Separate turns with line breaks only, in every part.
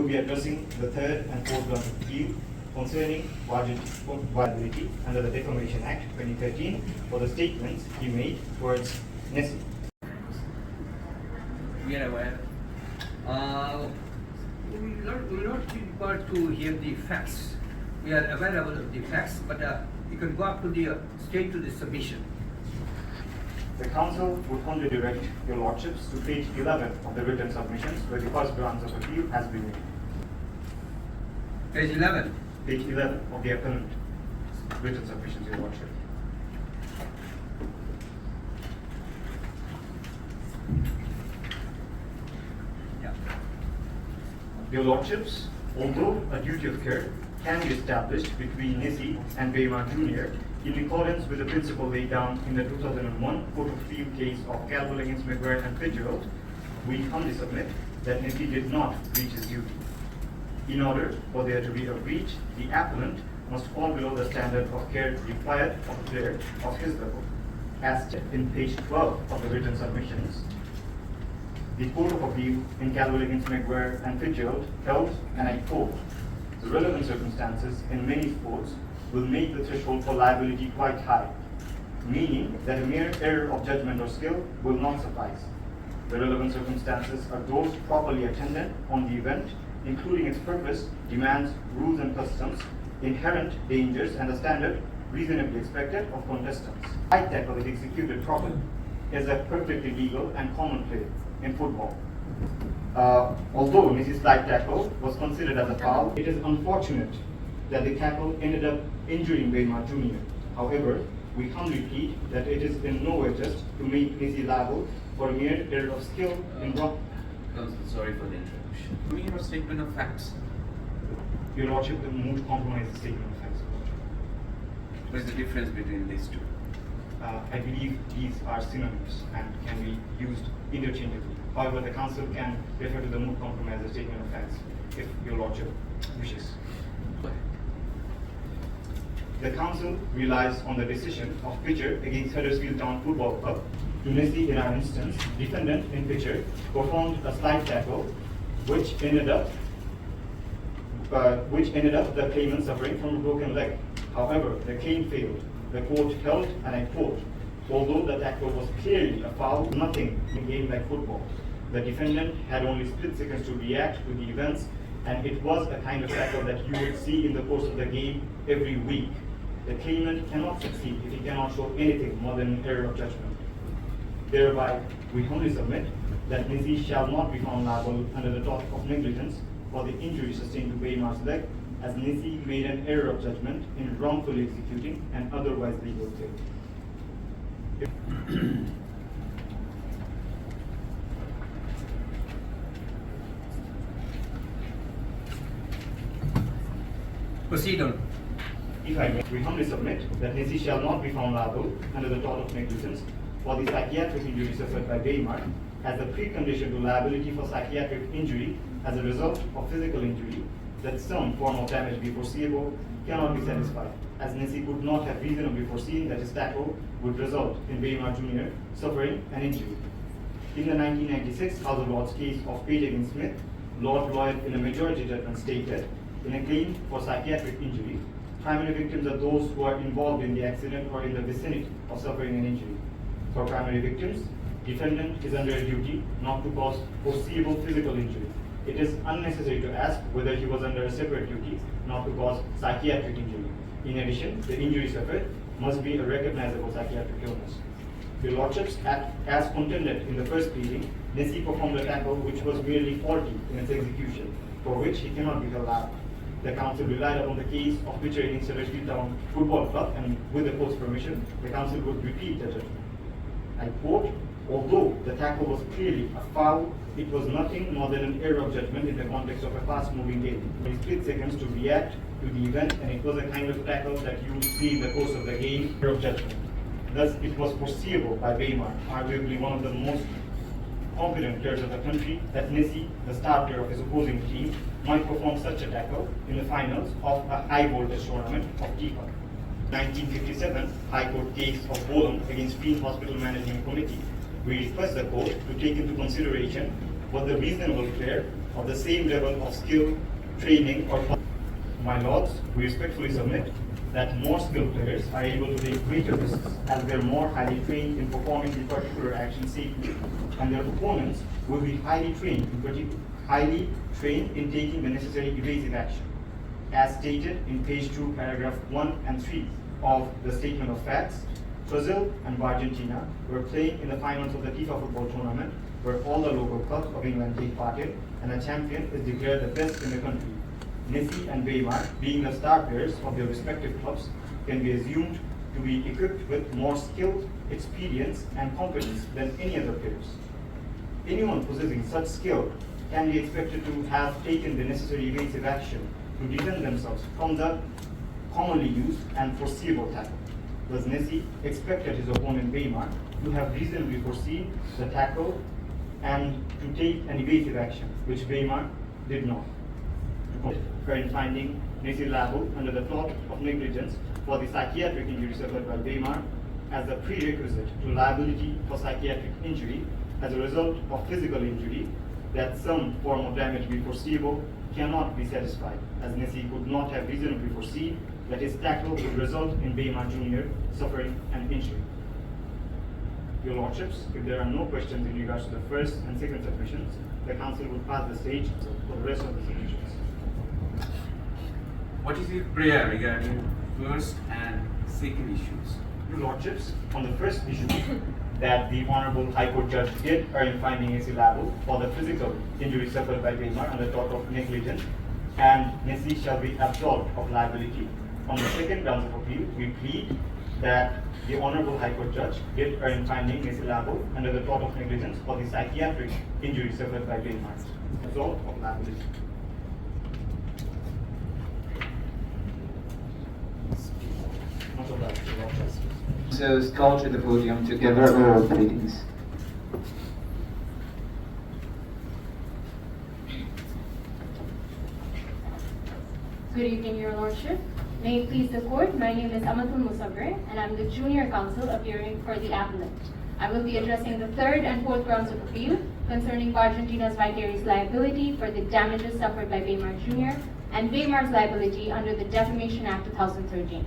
be addressing the third and fourth grounds of appeal concerning viability under the Defamation Act 2013 for the statements he made towards Nessie.
We are aware. We will not be required to hear the facts. We are aware of the facts, but you can go up to the straight to the submission.
The Council would only direct your Lordships to page 11 of the written submissions where the first grounds of appeal has been made.
Page 11.
Page 11 of the appellant written submissions, your Lordship.
Yeah.
Your Lordships, although a duty of care can be established between Nessie and Weimar Jr. in accordance with the principle laid down in the 2001 Court of Appeal case of Calvin against McGuire and Fitzgerald, we humbly submit that Nessie did not breach his duty. In order for there to be a breach, the appellant must fall below the standard of care required of a player of his level. As stated in page 12 of the written submissions, the Court of Appeal in Calvin against McGuire and Fitzgerald held, and I quote, "The relevant circumstances in many sports will make the threshold for liability quite high, meaning that a mere error of judgment or skill will not suffice. The relevant circumstances are those properly attendant on the event, including its purpose, demands, rules and customs, inherent dangers, and the standard reasonably expected of contestants. Right tackle, if executed properly, is a perfectly legal and common play in football. Although Nessie's slide tackle was considered as a foul, it is unfortunate that the tackle ended up injuring Weimar Jr. However, we humbly plead that it is in no way just to make Nessie liable for a mere error of skill in rock."
Counsel, sorry for the interruption. Do we have a statement of facts?
Your Lordship, the moot compromise statement of facts.
What is the difference between these two?
I believe these are synonyms and can be used interchangeably. However, the Council can refer to the moot compromise as statement of facts if your Lordship wishes. The Council relies on the decision of pitcher against Huddersfield Town Football Club. To Nessie, in our instance, defendant in pitcher performed a slide tackle which ended up the claimant suffering from a broken leg. However, the claim failed. The court held, and I quote, "Although the tackle was clearly a foul, nothing in a game like football. The defendant had only split seconds to react to the events, and it was a kind of tackle that you would see in the course of the game every week. The claimant cannot succeed if he cannot show anything more than an error of judgment. Thereby, we humbly submit that Nessie shall not be found liable under the tort of negligence for the injury sustained to Weimar's leg, as Nessie made an error of judgment in wrongfully executing an otherwise legal play."
Proceed on.
If I may, we humbly submit that Nessie shall not be found liable under the tort of negligence for the psychiatric injury suffered by Weimar, as a precondition to liability for psychiatric injury as a result of physical injury, that some form of damage be foreseeable cannot be satisfied, as Nessie could not have reasonably foreseen that his tackle would result in Weimar Jr. suffering an injury. In the 1996 House of Lords case of Page against Smith, Lord Lloyd in a majority judgment stated, in a claim for psychiatric injury, primary victims are those who are involved in the accident or in the vicinity of suffering an injury. For primary victims, defendant is under a duty not to cause foreseeable physical injury. It is unnecessary to ask whether he was under a separate duty not to cause psychiatric injury. In addition, the injury suffered must be a recognizable psychiatric illness. Your Lordships, as contended in the first pleading, Nessie performed a tackle which was merely faulty in its execution, for which he cannot be held liable. The Council relied upon the case of pitcher against Huddersfield Town Football Club, and with the court's permission, the Council would repeat the judgment. I quote, "Although the tackle was clearly a foul, it was nothing more than an error of judgment in the context of a fast-moving game. It split seconds to react to the event, and it was a kind of tackle that you would see in the course of the game, error of judgment. Thus, it was foreseeable by Weimar, arguably one of the most competent players of the country, that Nessie, the star player of his opposing team, might perform such a tackle in the finals of a high-voltage tournament of FIFA. 1957 High Court case of Bolam against Field Hospital Managing Committee. We request the court to take into consideration what the reasonable player of the same level of skill, training, or my lords, we respectfully submit that more skilled players are able to take greater risks as they are more highly trained in performing the particular action safely, and their opponents will be highly trained in taking the necessary evasive action. As stated in page 2, paragraph 1 and 3 of the statement of facts, Brazil and Argentina were playing in the finals of the FIFA football tournament, where all the local clubs of England take part in, and the champion is declared the best in the country. Messi and Neymar, being the star players of their respective clubs, can be assumed to be equipped with more skill, experience, and competence than any other players. Anyone possessing such skill can be expected to have taken the necessary evasive action to defend themselves from the commonly used and foreseeable tackle. Thus, Messi expected his opponent Neymar to have reasonably foreseen the tackle and to take an evasive action, which Neymar did not. Current finding Messi liable under the tort of negligence for the psychiatric injury suffered by Neymar as a prerequisite to liability for psychiatric injury as a result of physical injury, that some form of damage be foreseeable cannot be satisfied, as Messi could not have reasonably foreseen that his tackle would result in Neymar Jr. suffering an injury. Your Lordships, if there are no questions in regards to the first and second submissions, the Council will pass the stage for the rest of the submissions.
What is your prayer regarding first and second issues?
Your Lordships, on the first issue, that the Honorable High Court Judge did earn finding Messi liable for the physical injury suffered by Neymar under tort of negligence, and Messi shall be absolved of liability. On the second grounds of appeal, we plead that the Honorable High Court Judge did earn finding Messi liable under the tort of negligence for the psychiatric injury suffered by Neymar, absolved of liability. Much of that, Your Lordships.
So called to the podium to give her oral pleadings.
Good evening, Your Lordship. May it please the Court, my name is Amatul Musabir, and I'm the junior counsel appearing for the appellant. I will be addressing the third and fourth grounds of appeal concerning Argentina's vicarious liability for the damages suffered by Neymar Jr. and Neymar's liability under the Defamation Act 2013.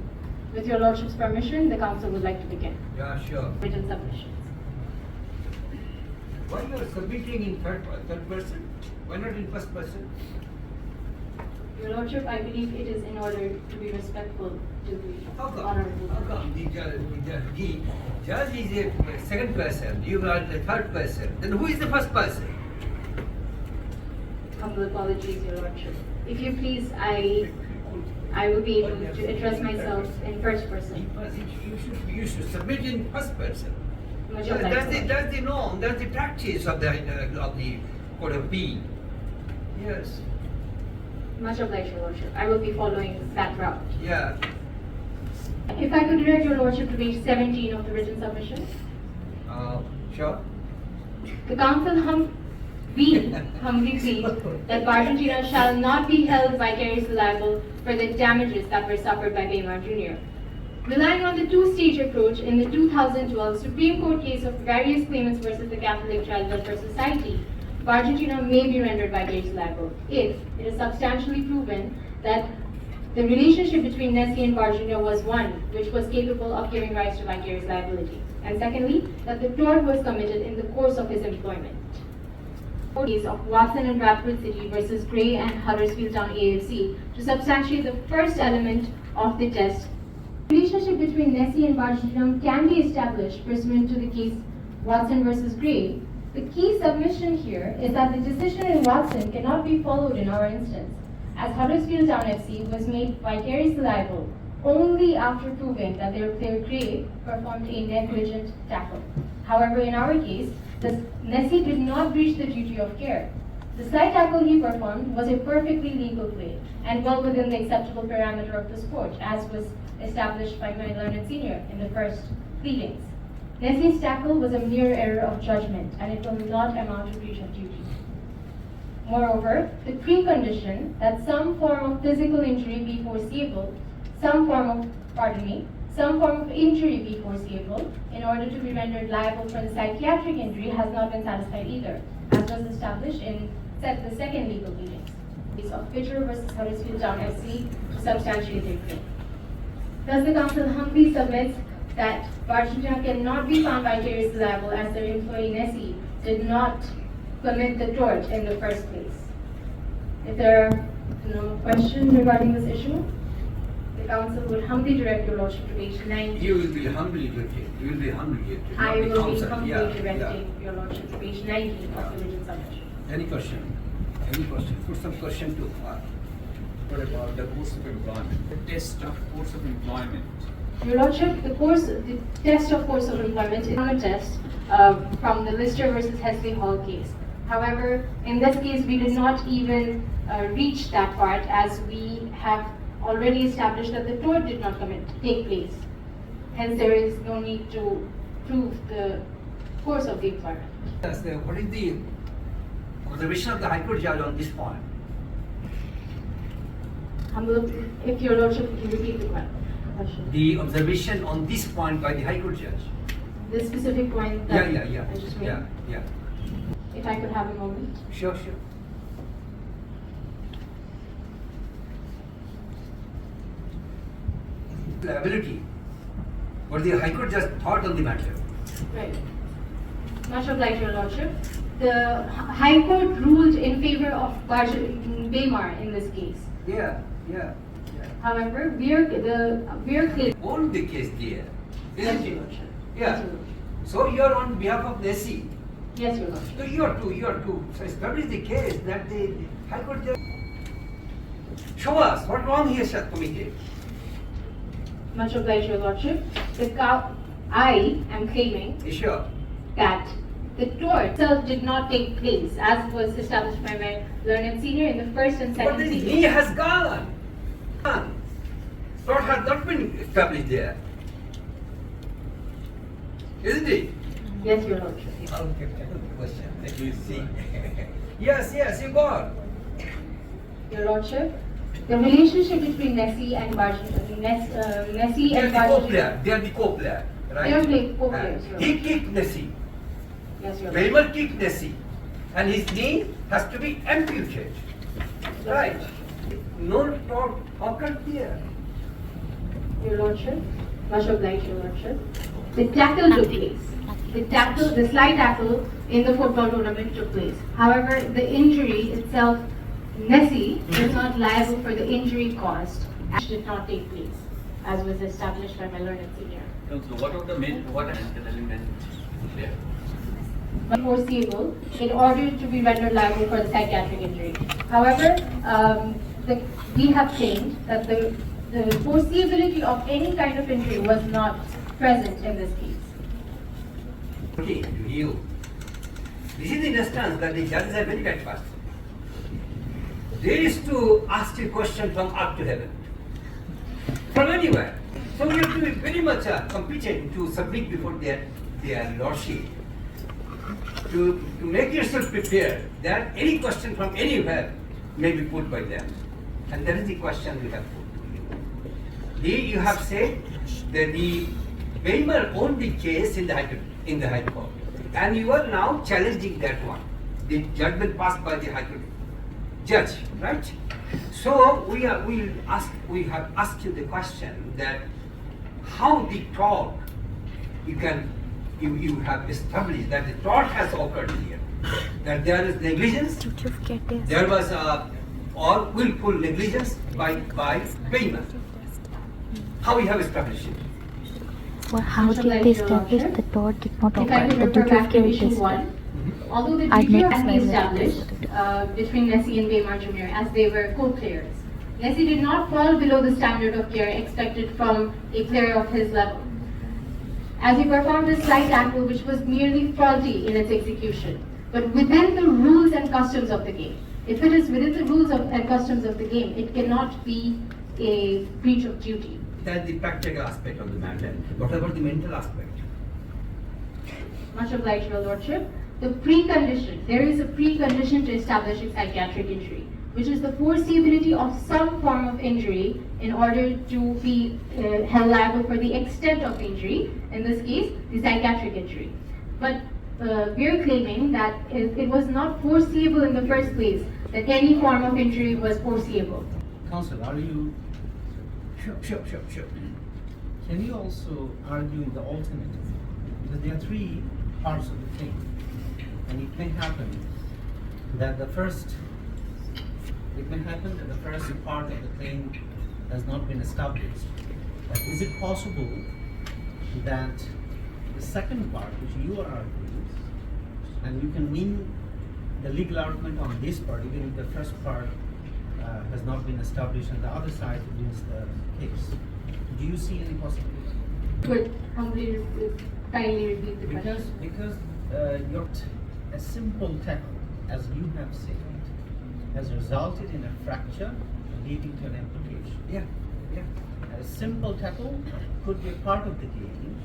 With Your Lordship's permission, the Council would like to begin.
Yeah, sure.
Written submissions.
Why you are submitting in third person? Why not in first person?
Your Lordship, I believe it is in order to be respectful to
How
the
come?
Honorable
How
Judge.
come the judge is a second person, you are the third person, then who is the first person?
Humble apologies, Your Lordship. If you please, I will be able to address myself in first person.
You should submit in first person.
Much
Yeah,
obliged.
that's the norm, that's the practice of the Court of Appeal. Yes,
Much obliged, Your Lordship. I will be following that route.
yeah.
If I could direct Your Lordship to page 17 of the written submission.
Sure.
The Council humbly plead that Argentina shall not be held vicariously liable for the damages that were suffered by Neymar Jr. Relying on the two-stage approach in the 2012 Supreme Court case of various claimants versus the Catholic Child Welfare Society, Argentina may be rendered vicariously liable if it is substantially proven that the relationship between Messi and Argentina was one which was capable of giving rise to vicarious liability, and secondly, that the tort was committed in the course of his employment. Case of Watson and Bradford City versus Gray and Huddersfield Town AFC to substantiate the first element of the test. The relationship between Messi and Argentina can be established pursuant to the case Watson versus Gray. The key submission here is that the decision in Watson cannot be followed in our instance, as Huddersfield Town FC was made vicariously liable only after proving that their player Gray performed a negligent tackle. However, in our case, Messi did not breach the duty of care. The slight tackle he performed was a perfectly legal play and well within the acceptable parameter of the sport, as was established by my learned senior in the first pleadings. Messi's tackle was a mere error of judgment, and it will not amount to breach of duty. Moreover, the precondition that some form of physical injury be foreseeable, some form of injury be foreseeable in order to be rendered liable for the psychiatric injury has not been satisfied either, as was established in set the second legal meaning. Case of Pitcher versus Huddersfield Town FC to substantiate their claim. Thus, the council humbly submits that Barcelona cannot be found vicariously liable as their employee Nessie did not commit the tort in the first place. If there are no questions regarding this issue, the council would humbly direct your lordship to page 19.
You will be humbly directed. You will be humbly directed.
I
not the
will be
council.
humbly
Yeah,
directing your lordship to page 19 of the written submission.
yeah. Any question? Any question? Put some question to
What about the course of employment? The test of course of employment.
Your lordship, the test of course of employment is not a test from the Lister versus Hesley Hall case. However, in this case, we did not even reach that part, as we have already established that the tort did not take place. Hence, there is no need to prove the course of the employment.
yes, what is the observation of the High Court judge on this point?
If your lordship can repeat the question.
The observation on this point by the High Court judge.
The specific point that
Yeah.
I just made.
Yeah.
If I could have a moment.
Sure. Liability. What the High Court judge thought on the matter.
Right. Much obliged, your lordship. The High Court ruled in favor of Baymar in this case.
Yeah.
However, we are clear.
Won the case there.
Yes,
Isn't
your
it?
lordship.
Yeah.
Yes, your lordship.
So you are on behalf of Nessie.
Yes, your lordship.
So you are to establish the case that the High Court judge. Show us what wrong he has committed.
Much obliged, your lordship. I am claiming
Sure.
that the tort itself did not take place, as was established by my learned senior in the first and
But
second
the
series.
he has gone. Tort has not been established there. Isn't it?
Yes, your lordship.
Okay, question. Let me see. Yes, you got.
Your lordship, the relationship between Nessie and Nessie
They are
and
the
Barcelona.
co-player. They are the co-player. Right?
They are co-players,
And
right.
he kicked Nessie.
Yes, your lordship.
Belmer kicked Nessie. And his knee has to be amputated. Right. No tort occurred there.
Your lordship, much obliged, your lordship. The tackle took place. The slide tackle in the football tournament took place. However, the injury itself, Nessie is not liable for the injury caused. It did not take place, as was established by my learned senior.
So what are the mental element there?
But foreseeable in order to be rendered liable for the psychiatric injury. However, we have claimed that the foreseeability of any kind of injury was not present in this case.
Okay, to you. This is the instance that the judges are very bad person. They used to ask you question from up to heaven. From anywhere. So you have to be very much competent to submit before their lordship. To make yourself prepared that any question from anywhere may be put by them. And that is the question we have put to you. You have said that the Baymar owned the case in the High Court. And you are now challenging that one. The judgment passed by the High Court judge, right? So we have asked you the question that how the tort you have established that the tort has occurred here, that there is negligence, there was all willful negligence by Baymar. How we have established it?
Well, how did they establish the tort did not
If I
occur?
could
The
refer
duty
back
of
to
care is
issue
this.
1, although the
I'd
duty
make
has
this
been
very
established between Nessie and Baymar Jr. as they were co-players, Nessie did not fall below the standard of care expected from a player of his level, as he performed a slight tackle which was merely faulty in its execution, but within the rules and customs of the game. If it is within the rules and customs of the game, it cannot be a breach of duty.
That's the practical aspect of the matter. What about the mental aspect?
Much obliged, your lordship. The precondition, there is a precondition to establish a psychiatric injury, which is the foreseeability of some form of injury in order to be held liable for the extent of injury, in this case, the psychiatric injury. But we're claiming that it was not foreseeable in the first place, that any form of injury was foreseeable.
Counsel, are you sure? Can you also argue in the alternative? Because there are three parts of the claim, and it may happen that the first part of the claim has not been established. But is it possible that the second part, which you are arguing, and you can win the legal argument on this part, even if the first part has not been established, and the other side wins the case? Do you see any possibility?
Could humbly kindly repeat the question?
Because a simple tackle, as you have said, has resulted in a fracture leading to an amputation.
Yeah.
A simple tackle could be a part of the game.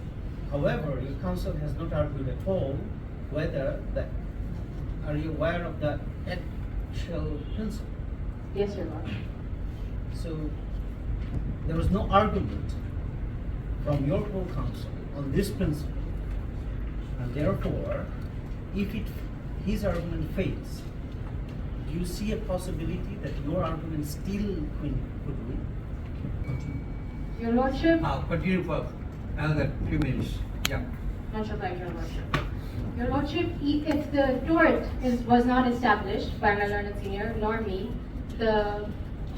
However, your counsel has not argued at all whether that. Are you aware of the eggshell principle?
Yes, Your Lord.
So there was no argument from your co-counsel on this principle, and therefore, if his argument fails, do you see a possibility that your argument still could win?
Your Lordship,
Continue for another few minutes. Yeah.
much obliged, Your Lordship. Your Lordship, if the tort was not established by my learned senior nor me, the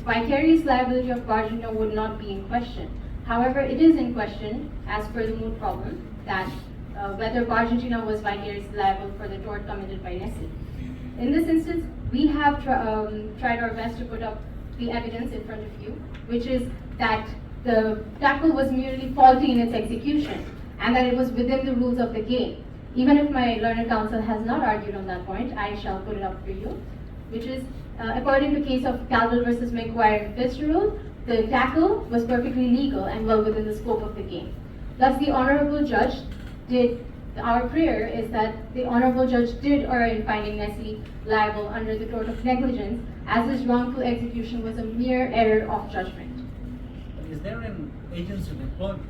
vicarious liability of Bargino would not be in question. However, it is in question, as per the moot problem, that whether Bargentino was vicariously liable for the tort committed by Nessie. In this instance, we have tried our best to put up the evidence in front of you, which is that the tackle was merely faulty in its execution, and that it was within the rules of the game. Even if my learned counsel has not argued on that point, I shall put it up for you, which is, according to case of Calville versus McGuire and Fitzgerald, the tackle was perfectly legal and well within the scope of the game. Thus, the Honorable Judge our prayer is that the Honorable Judge did err in finding Nessie liable under the tort of negligence, as his wrongful execution was a mere error of judgment.
Is there an agency of employment?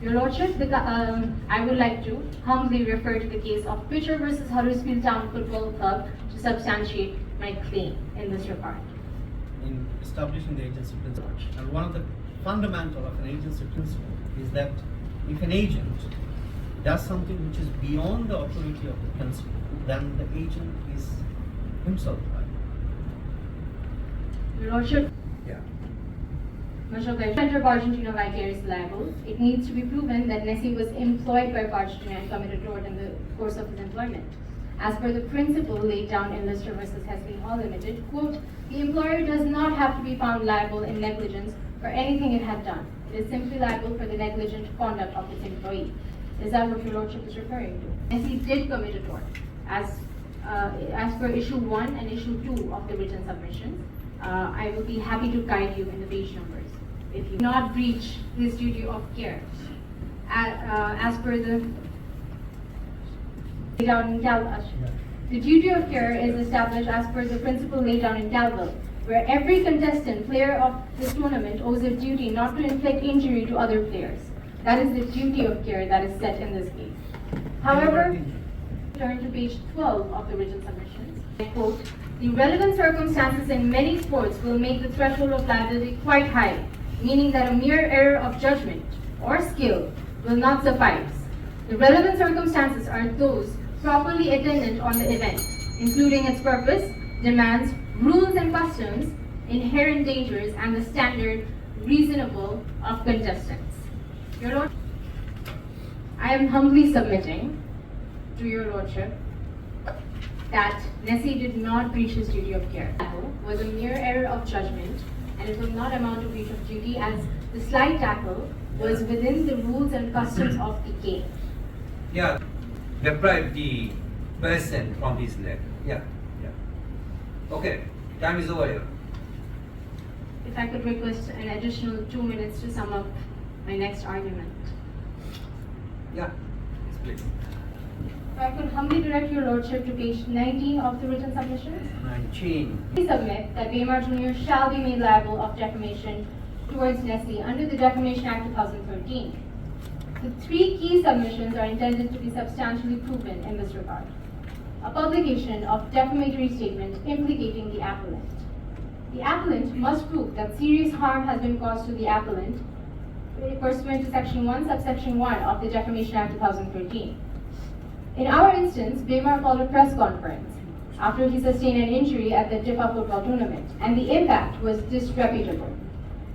Your Lordship, I would like to humbly refer to the case of Pitcher versus Huddersfield Town Football Club to substantiate my claim in this regard.
In establishing the agency principle. And one of the fundamental of an agency principle is that if an agent does something which is beyond the authority of the principal, then the agent is himself liable.
Your Lordship,
Yeah.
much obliged. Under Bargentino vicarious liable, it needs to be proven that Nessie was employed by Bargentino and committed tort in the course of his employment. As per the principle laid down in Lister versus Hesley Hall Limited, quote, the employer does not have to be found liable in negligence for anything it had done. It is simply liable for the negligent conduct of its employee. Is that what your Lordship is referring to? Nessie did commit a tort, as per issue 1 and issue 2 of the written submissions. I will be happy to guide you in the page numbers. If you do not breach his duty of care, as per the laid down in Calville. The duty of care is established as per the principle laid down in Calville, where every contestant, player of this tournament, owes a duty not to inflict injury to other players. That is the duty of care that is set in this case. However, turn to page 12 of the written submissions. I quote, the relevant circumstances in many sports will make the threshold of liability quite high, meaning that a mere error of judgment or skill will not suffice. The relevant circumstances are those properly attendant on the event, including its purpose, demands, rules and customs, inherent dangers, and the standard reasonable of contestants. Your Lord, I am humbly submitting to your Lordship that Nessie did not breach his duty of care. Tackle was a mere error of judgment, and it will not amount to breach of duty, as the slight tackle was within the rules and customs of the game.
Yeah. Deprive the person from his leg. Yeah. Okay. Time is over here.
If I could request an additional 2 minutes to sum up my next argument.
Yeah. Yes, please.
If I could humbly direct your Lordship to page 19 of the written submissions.
19.
We submit that Weimar Jr. shall be made liable of defamation towards Nessie under the Defamation Act 2013. The three key submissions are intended to be substantially proven in this regard. A publication of defamatory statement implicating the appellant. The appellant must prove that serious harm has been caused to the appellant pursuant to Section 1, subsection 1 of the Defamation Act 2013. In our instance, Baymar called a press conference after he sustained an injury at the DIFA football tournament, and the impact was disreputable.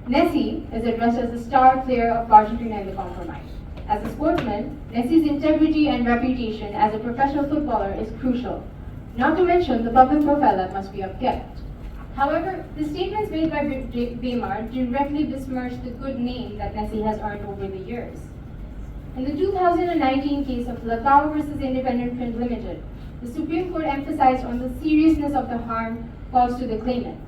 Nessie is addressed as the star player of Argentina in the compromise. As a sportsman, Nessie's integrity and reputation as a professional footballer is crucial, not to mention the public profile that must be upkept. However, the statements made by Baymar directly besmirch the good name that Nessie has earned over the years. In the 2019 case of Lcls versus Independent Print Limited, the Supreme Court emphasized on the seriousness of the harm caused to the claimant.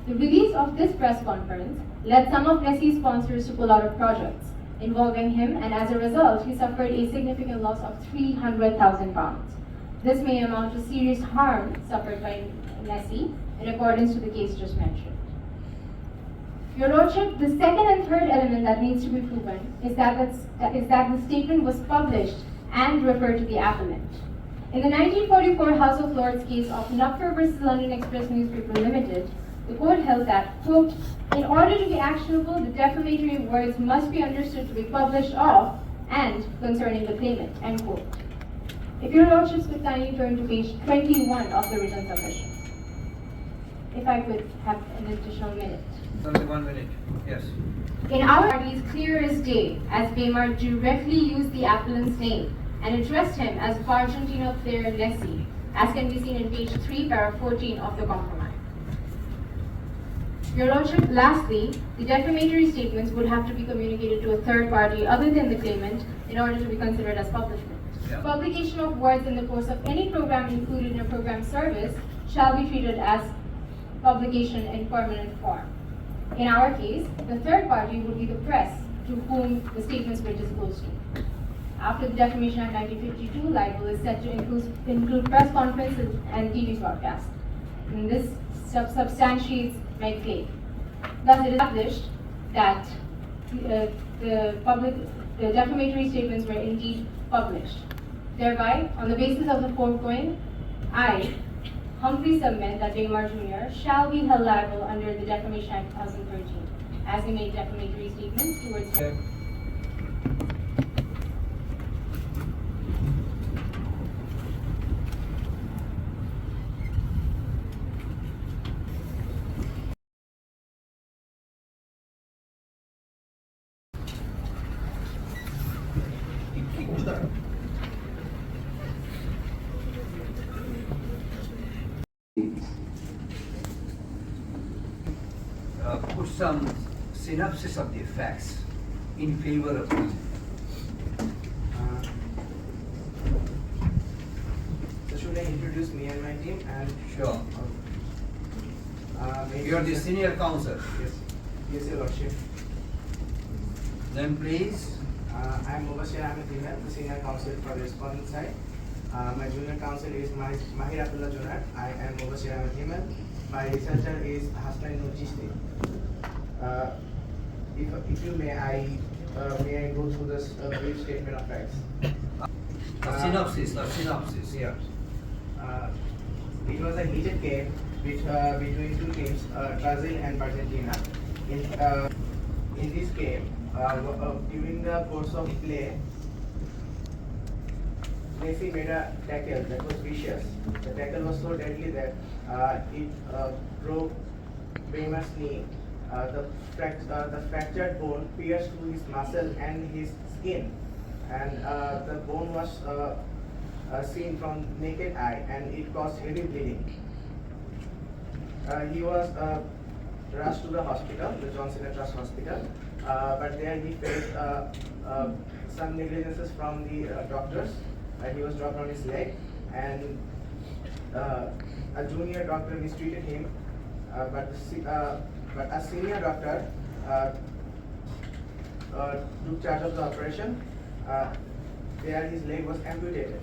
The release of this press conference led some of Nessie's sponsors to pull out of projects involving him, and as a result, he suffered a significant loss of £300,000. This may amount to serious harm suffered by Nessie in accordance to the case just mentioned. Your Lordship, the second and third element that needs to be proven is that the statement was published and referred to the appellant. In the 1944 House of Lords case of Knupfer versus London Express Newspaper Limited, the court held that, quote, in order to be actionable, the defamatory words must be understood to be published of and concerning the claimant, end quote. If your Lordships could kindly turn to page 21 of the written submission. If I could have an additional minute.
Only 1 minute, yes.
In our parties, clear as day, as Baymar directly used the appellant's name and addressed him as Argentina player Nessie, as can be seen in page 3, para 14 of the compromise. Your Lordship, lastly, the defamatory statements would have to be communicated to a third party other than the claimant in order to be considered as publishment.
Yeah.
Publication of words in the course of any program included in a program service shall be treated as publication in permanent form. In our case, the third party would be the press to whom the statements were disclosed to. After the Defamation Act 1952, libel is said to include press conferences and TV broadcasts. And this substantiates my claim. Thus, it is established that the defamatory statements were indeed published. Thereby, on the basis of the foregoing, I humbly submit that Baymar Jr. shall be held liable under the Defamation Act 2013, as he made defamatory statements towards him.
Put some synopsis of the facts in favor of you.
So should I introduce me and my team? And
Sure.
maybe
You are the senior counsel.
Yes, Your Lordship.
Then please.
I am Mubashir Ahmed Himal, the senior counsel for the respondent side. My junior counsel is Mahir Abdullah Jonar. I am Mubashir Ahmed Himal. My researcher is Hasnain Nurjishti. If you may, may I go through this brief statement of facts?
Synopsis, yeah.
It was a heated game between two teams, Brazil and Argentina. In this game, during the course of play, Messi made a tackle that was vicious. The tackle was so deadly that it broke Baymar's knee. The fractured bone pierced through his muscle and his skin, and the bone was seen from naked eye, and it caused heavy bleeding. He was rushed to the hospital, the John Cena Trust Hospital, but there he faced some negligences from the doctors. He was dropped on his leg, and a junior doctor mistreated him, but a senior doctor took charge of the operation. There his leg was amputated.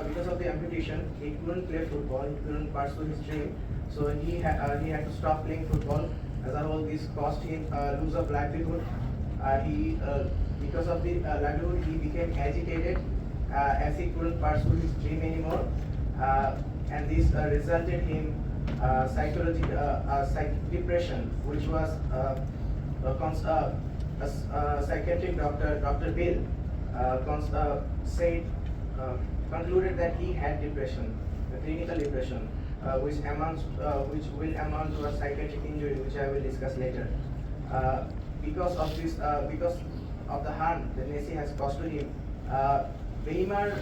Because of the amputation, he couldn't play football. He couldn't pursue his dream. So he had to stop playing football as a whole, this cost him lose of livelihood. Because of the livelihood, he became agitated as he couldn't pursue his dream anymore, and this resulted in depression, which was a psychiatric doctor, Dr. Bill, concluded that he had depression, a clinical depression, which will amount to a psychiatric injury, which I will discuss later. Because of this, because of the harm that Nessie has caused to him, Weimar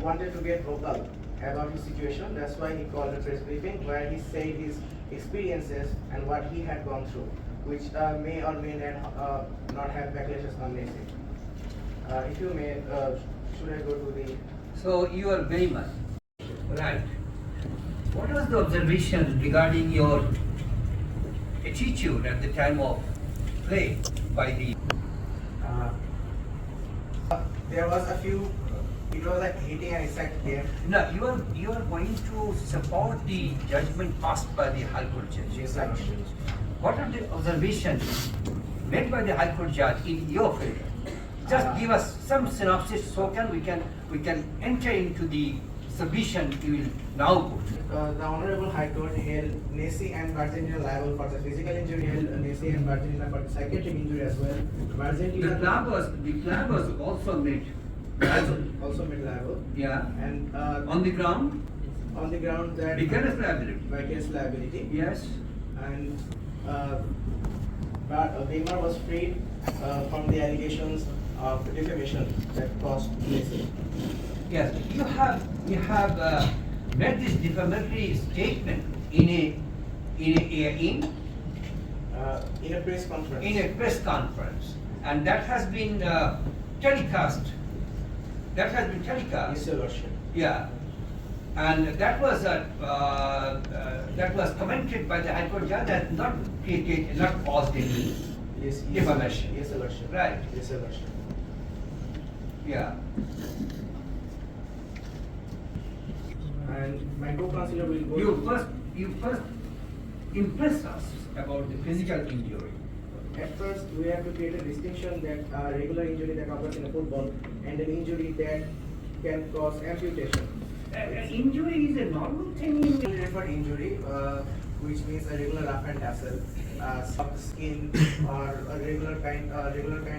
wanted to get vocal about his situation. That's why he called a press briefing where he said his experiences and what he had gone through, which may or may not have backlashes on Nessie. If you may, should I go to the...
So you are Weimar, right? What was the observation regarding your attitude at the time of play by the?
There was a few. It was like hitting an exact game.
No, you are going to support the judgment passed by the High Court judge.
Yes,
right?
sir.
What are the observations made by the High Court judge in your favor? Just give us some synopsis so we can enter into the submission you will now put.
The Honorable High Court held Nessie and Bargentina liable for the physical injury, held Nessie and Bargentina for the psychiatric injury as well.
The club was also made
also made liable.
Yeah.
And
on the ground
that
vicarious liability.
vicarious liability.
Yes.
And Weimar was freed from the allegations of defamation that caused Nessie.
Yes, you have made this defamatory statement in
a press conference.
In a press conference, and that has been telecast.
Yes, Your Lordship.
Yeah, and that was commented by the High Court judge as not caused any defamation.
Yes, Your Lordship.
Right.
Yes, Your Lordship.
Yeah.
And my co-counselor will go.
You first impress us about the physical injury.
At first, we have to create a distinction that regular injury that occurs in a football and an injury that can cause amputation.
Injury is a normal thing.
We refer injury, which means a regular rough and tussle, soft skin, or a regular kind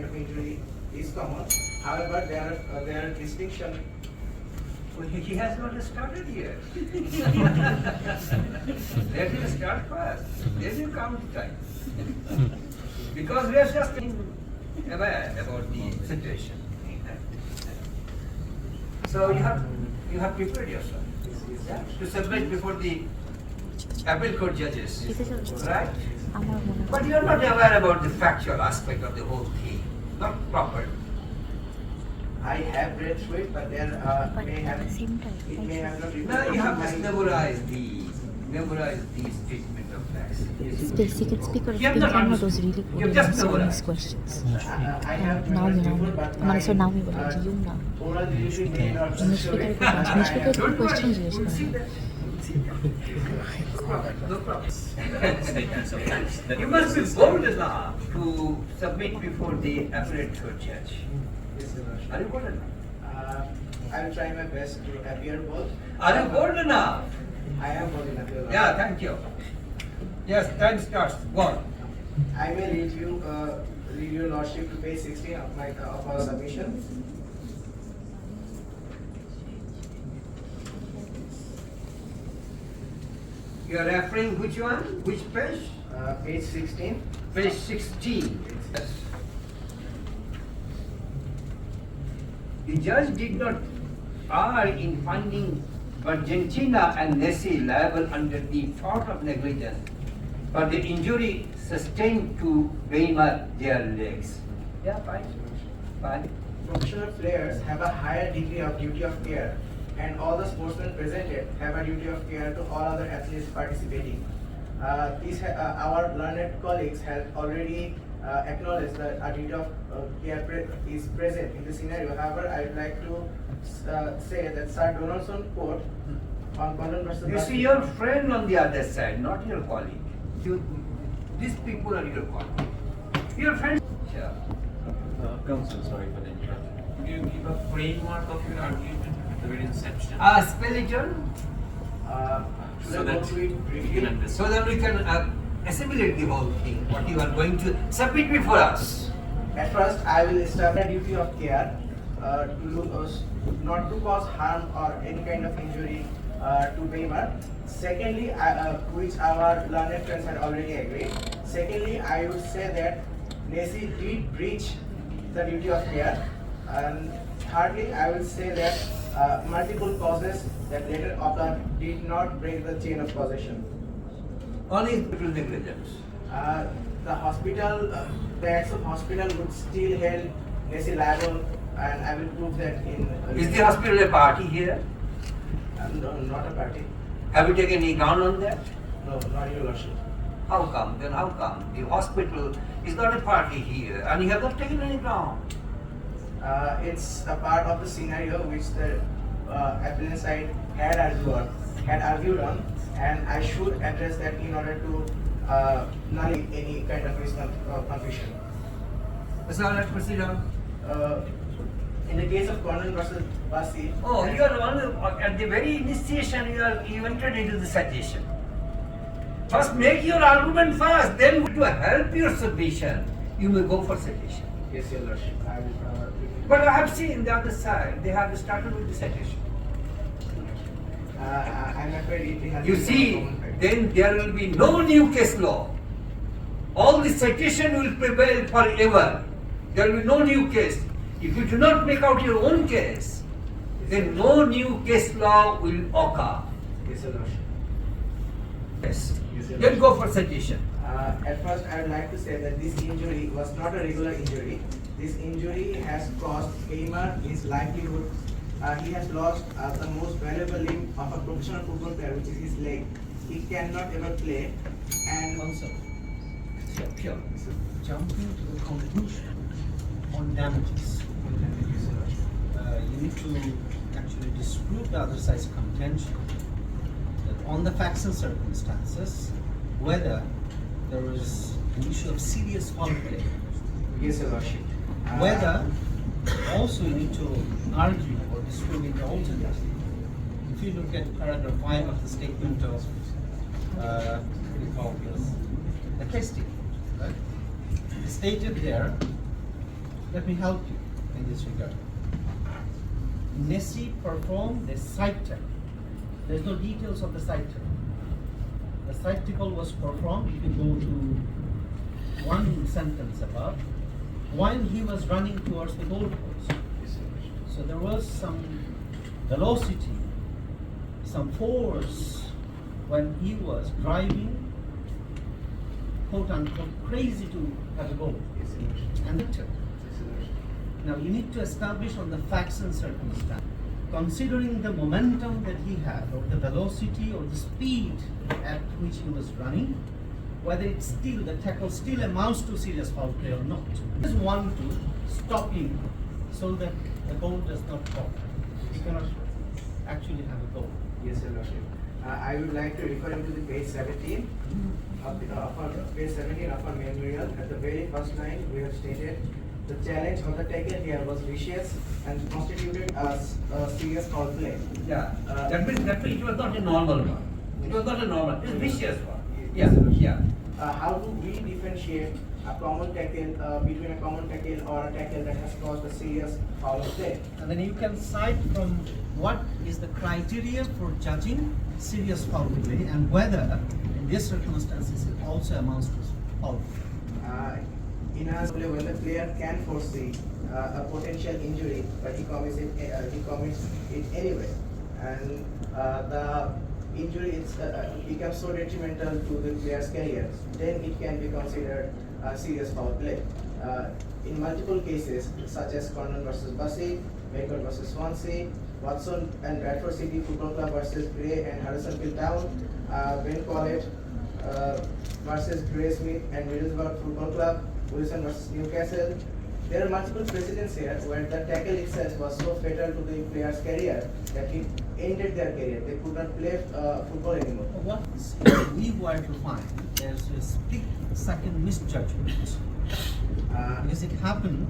of injury is common. However, there are distinction.
Well, he has not started yet. Let him start first. Then you count the time. Because we are just aware about the situation. So you have prepared yourself to submit before the appeal court judges, right? But you are not aware about the factual aspect of the whole thing, not proper.
I have read through it, but there
But
may have
at the same time,
it may have not.
Now you have just memorize these statement of facts.
Stacy can speak or
You have
speak
not
one was
understood.
really
You
good
have just
answering
memorized.
these questions.
I have
Now you
memorized
know.
before, but
Man, so now we will
my,
let you know.
oral delivery may not
English
show
speaker
it.
को English speaker को
Don't worry,
questions use
we'll see
करना.
that. No problem. You must be bold enough to submit before the appellate court judge.
Yes, Your Lordship.
Are you bold enough?
I will try my best to appear bold.
Are you bold enough?
I am bold enough, Your Lordship.
Yeah, thank you. Yes, time starts. Go on.
I may read your Lordship to page 16 of our submission.
You are referring which one? Which page?
Page 16.
Page 16. Yes. The judge did not err in finding Argentina and Nessie liable under the tort of negligence for the injury sustained to Weimar their legs. Yeah, fine. Fine.
Professional players have a higher degree of duty of care, and all the sportsmen presented have a duty of care to all other athletes participating. Our learned colleagues have already acknowledged that a duty of care is present in the scenario. However, I would like to say that Sir Donaldson court on Condon versus
You see your friend on the other side, not your colleague. These people are your colleagues. Your friends. Yeah.
Counsel, sorry for the interruption. Could you give a framework of your argument at the very inception?
Spell it on.
So that we can understand.
So that we can assimilate the whole thing, what you are going to submit before us.
At first, I will establish a duty of care not to cause harm or any kind of injury to Weimar. Secondly, which our learned friends had already agreed. Secondly, I would say that Nessie did breach the duty of care. And thirdly, I will say that multiple causes that later occurred did not break the chain of causation.
Only people negligence.
The hospital, the acts of hospital would still held Nessie liable, and I will prove that in.
Is the hospital a party here?
No, not a party.
Have you taken any ground on that?
No, not your lordship.
How come? Then how come? The hospital is not a party here and you have not taken any ground.
It's a part of the scenario which the appellant side had argued on, and I should address that in order to nullify any kind of confusion.
So let's proceed on.
In the case of Cornell versus Basi.
Oh, you are on at the very initiation you entered into the citation. First make your argument first, then to help your submission, you may go for citation.
Yes, your lordship. I will.
But I have seen the other side, they have started with the citation.
I'm afraid it has.
You
become a
see,
common practice.
then there will be no new case law. All the citation will prevail forever. There will be no new case. If you do not make out your own case, then no new case law will occur.
Yes, your lordship.
Yes.
Yes, your
Then go for citation.
At first, I would like to say that this injury was not a regular injury. This injury has cost Weimar his livelihood. He has lost the most valuable limb of a professional football player, which is his leg. He cannot ever play. And
Also,
Sure.
jumping to the conclusion on damages. You need to actually disprove the other side's contention that on the facts and circumstances, whether there is an issue of serious foul play,
yes, your lordship.
whether also you need to argue or disprove in the alternate. If you look at paragraph 5 of the statement of what do you call this? The case statement, right? It's stated there, let me help you in this regard. Nessie performed the side tip. There's no details of the side tip. The side tipple was performed, if you go to one sentence above, while he was running towards the goal post. So there was some velocity, some force when he was driving, quote unquote, crazy to have a goal. And it took. Now you need to establish on the facts and circumstances, considering the momentum that he had, or the velocity or the speed at which he was running, whether it's still, the tackle still amounts to serious foul play or not. Just one to stop him so that the goal does not fall. He cannot actually have a goal.
Yes, your lordship. I would like to refer him to the page 17 of page 17 of our memorial. At the very first line, we have stated the challenge of the tackle here was vicious and constituted a serious foul play.
Yeah. That means it was not a normal one. It was not a normal, it's a vicious one.
Yes,
Yeah.
How do we differentiate a common tackle between a common tackle or a tackle that has caused a serious foul play?
And then you can cite from what is the criteria for judging serious foul play and whether in these circumstances it also amounts to foul play.
In a play when the player can foresee a potential injury, but he commits it anyway, and the injury becomes so detrimental to the player's career, then it can be considered a serious foul play. In multiple cases, such as Cornell versus Bussey, Bacon versus Swansea, Watson and Bradford City Football Club versus Gray and Harrisonville Town, Ben College versus Gray Smith and Middlesbrough Football Club, Wilson versus Newcastle. There are multiple precedents here where the tackle itself was so fatal to the player's career that it ended their career. They could not play football anymore.
What we were to find there's a split-second misjudgment, because it happened,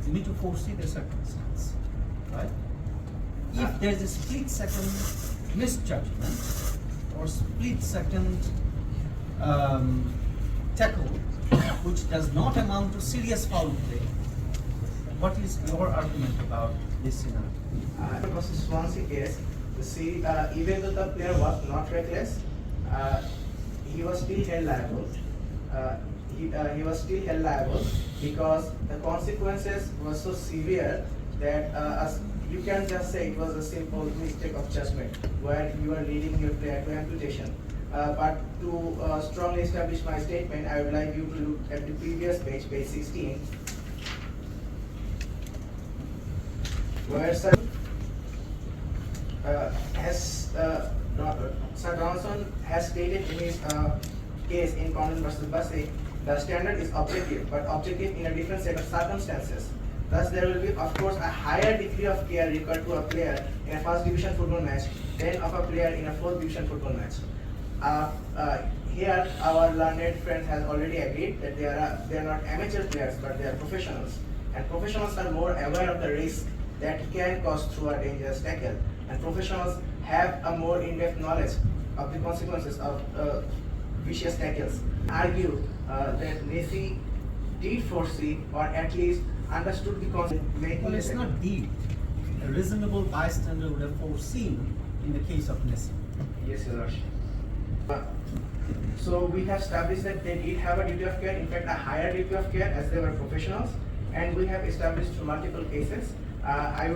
you need to foresee the circumstance, right? If there's a split-second misjudgment or split-second tackle which does not amount to serious foul play, what is your argument about this scenario?
Because it's Swansea case, even though the player was not reckless, he was still held liable. He was still held liable because the consequences were so severe that as you can just say it was a simple mistake of judgment where you are leading your player to amputation. But to strongly establish my statement, I would like you to look at the previous page, page 16, where Sir Johnson has stated in his case in Condon versus Bussey, the standard is objective, but objective in a different set of circumstances. Thus, there will be, of course, a higher degree of care required to a player in a first division football match than of a player in a fourth division football match. Here, our learned friends has already agreed that they are not amateur players, but they are professionals, and professionals are more aware of the risk that can cause through a dangerous tackle, and professionals have a more in-depth knowledge of the consequences of vicious tackles. Argue that Messi did foresee or at least understood the consequences.
Well, it's not deep. A reasonable bystander would have foreseen in the case of Messi.
Yes, Your Lordship. So we have established that they did have a duty of care, in fact a higher duty of care as they were professionals, and we have established through multiple cases. I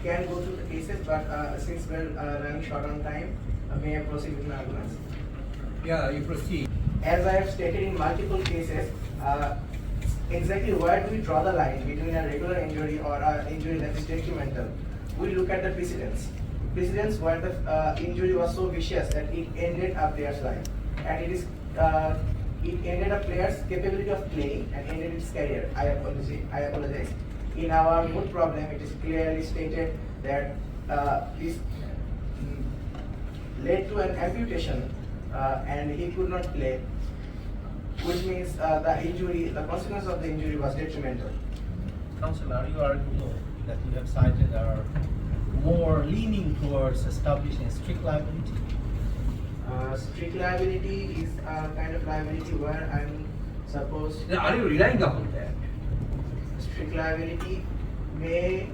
can go through the cases, but since we're running short on time, may I proceed with my arguments?
Yeah, you proceed.
As I have stated in multiple cases, exactly where do we draw the line between a regular injury or an injury that is detrimental? We look at the precedents. Precedents where the injury was so vicious that it ended a player's life, and it ended a player's capability of playing and ended its career. I apologize. In our moot problem, it is clearly stated that this led to an amputation and he could not play, which means the consequence of the injury was detrimental.
Counsel, are you arguing that you have cited are more leaning towards establishing strict liability?
Strict liability is a kind of liability where I'm supposed.
Now, are you relying upon that?
Strict liability may.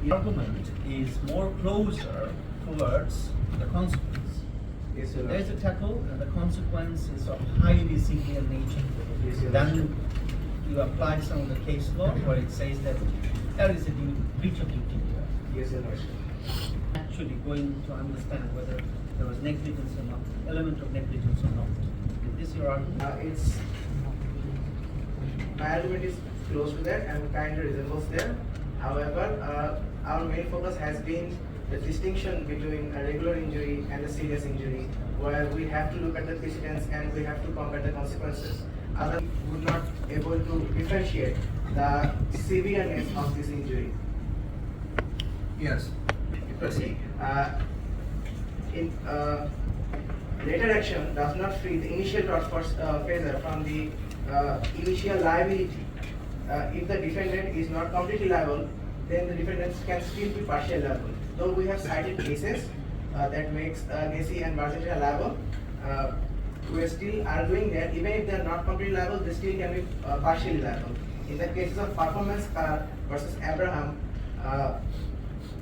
The argument is more closer towards the consequence.
Yes, Your
There is a
Lordship.
tackle and the consequence is of highly severe nature.
Yes, Your
Then
Lordship.
you apply some of the case law where it says that there is a breach of duty here.
Yes, Your Lordship.
Actually going to understand whether there was negligence or not, element of negligence or not. Is this your argument?
My argument is close to that and kind of resembles there. However, our main focus has been the distinction between a regular injury and a serious injury, where we have to look at the precedents and we have to compare the consequences. Otherwise, we would not able to differentiate the severeness of this injury.
Yes. Proceed.
Later action does not free the initial tortfeasor from the initial liability. If the defendant is not completely liable, then the defendant can still be partially liable. Though we have cited cases that makes Messi and Barcelona liable, we are still arguing that even if they are not completely liable, they still can be partially liable. In the cases of performance car versus Abraham,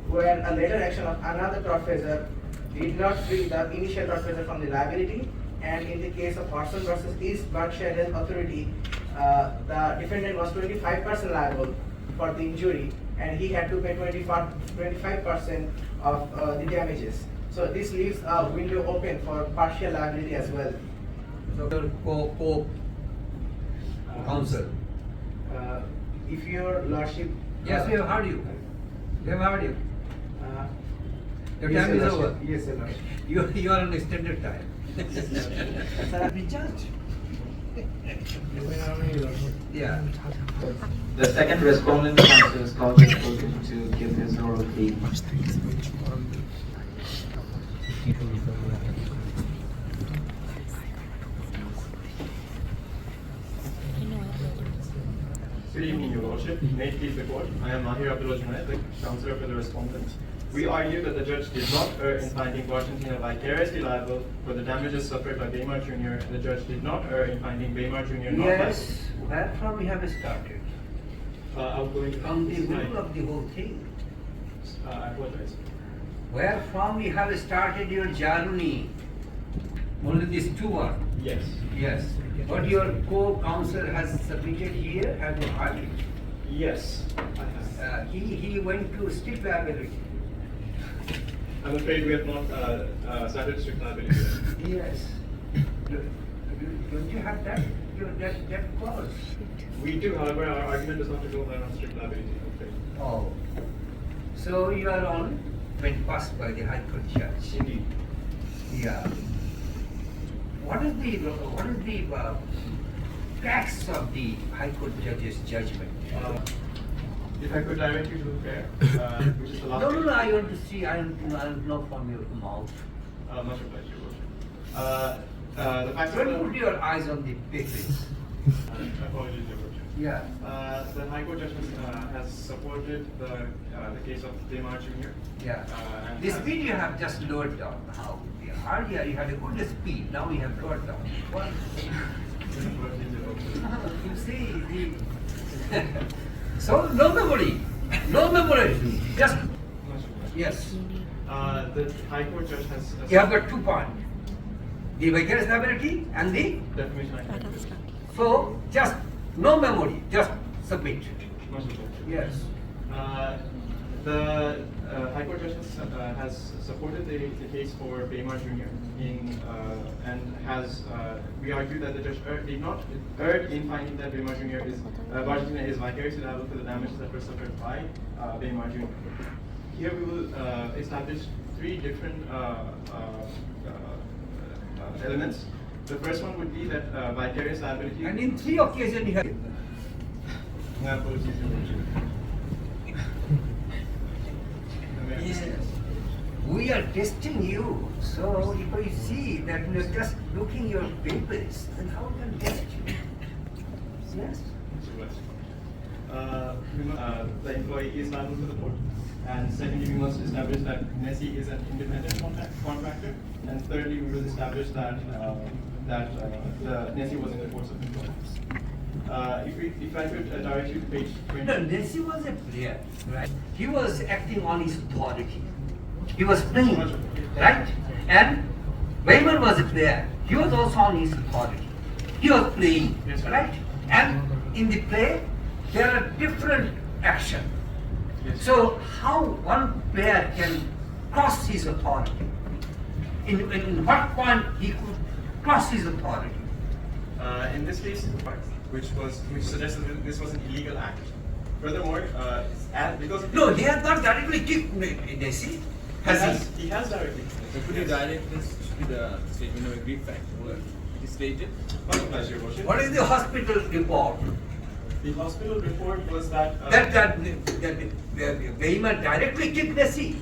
where a later action of another tortfeasor did not free the initial tortfeasor from the liability, and in the case of Horson versus East Berkshire Health Authority, the defendant was 25% liable for the injury, and he had to pay 25% of the damages. So this leaves a window open for partial liability as well.
So, counsel.
If your lordship.
Yes, we have heard you. We have heard you. Your
Yes,
time
Your
is
Lordship.
over.
Yes, Your Lordship.
You are on extended time.
Sir, be judged.
Yeah.
The second respondent counsel is called to give his oral plea.
Good evening, Your Lordship. May it please the court. I am Mahir Abdullah Junaid, the counsellor for the respondent. We argue that the judge did not err in finding Argentina vicariously liable for the damages suffered by Weimar Jr. The judge did not err in finding Weimar Jr. not
Yes, where from we have started?
liable. I'm going
From the middle of the whole thing.
I apologize.
Where from we have started your journey? Only these two are.
Yes.
Yes. What your co-counsel has submitted here, have you heard it?
Yes. I have.
He went to strict liability.
I'm afraid we have not started strict liability.
Yes. Don't you have that clause?
We do, however, our argument does not go on strict liability. I'm afraid.
Oh. So you are on when passed by the High Court judge.
Indeed.
Yeah. What is the facts of the High Court judge's judgment?
If I could direct you to the fair, which is the last.
No, I want to see. I want to know from your mouth.
Much obliged, Your Lordship. The facts of
Don't put your eyes on the papers.
apologies, Your Lordship.
Yeah.
The High Court judgment has supported the case of Weimar Jr.
Yeah.
And
The
has-
speed you have just lowered down. How? Earlier you had a good speed. Now you have lowered down. What? You see the. So no memory. Just
Much obliged.
yes.
The High Court judge has.
You have got 2 points. The vicarious liability and the.
Defamation Act.
So just no memory. Just submit.
Much obliged.
Yes.
The High Court judge has supported the case for Weimar Jr. And has we argue that the judge did not err in finding that Weimar Jr. Argentina is vicariously liable for the damages that were suffered by Weimar Jr. Here we will establish 3 different elements. The first one would be that vicarious liability.
And in 3 occasions you have.
My apologies, Your Lordship.
Yes. We are testing you. So if I see that you are just looking your papers, then how can I test you? Yes.
The employee is liable to the court. And secondly, we must establish that Nessie is an independent contractor. And thirdly, we will establish that Nessie was in the course of employment. If I could direct you to page 20.
No, Nessie was a player, right? He was acting on his authority. He was playing, right? And Weimar was a player. He was also on his authority. He was playing,
Yes, sir.
right? And in the play, there are different actions.
Yes.
So how one player can cross his authority? In what point he could cross his authority?
In this case, which suggests that this was an illegal act. Furthermore, because
No, he has not directly kicked Nessie.
he has directly.
So could you direct this to the statement of agreed fact? What it is stated?
Much obliged, Your Worship.
What is the hospital report?
The hospital report was that.
That Weimar directly kicked Nessie.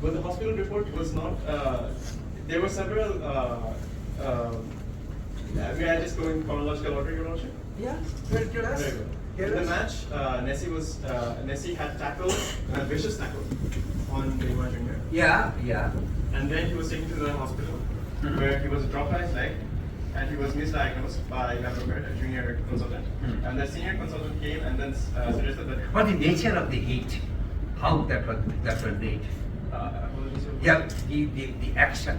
Well, the hospital report was not. There were several. May I just go in chronological order, Your Lordship?
Yeah, tell us.
Very good.
Tell
In the
us.
match, Nessie had tackled a vicious tackle on Weimar Jr.
Yeah.
And then he was taken to the hospital where he was dropped by his leg and he was misdiagnosed by Lambert, a junior consultant. And the senior consultant came and then suggested that.
What is the nature of the hate? How that was made?
Apologies, Your
Yeah,
Lordship.
the action,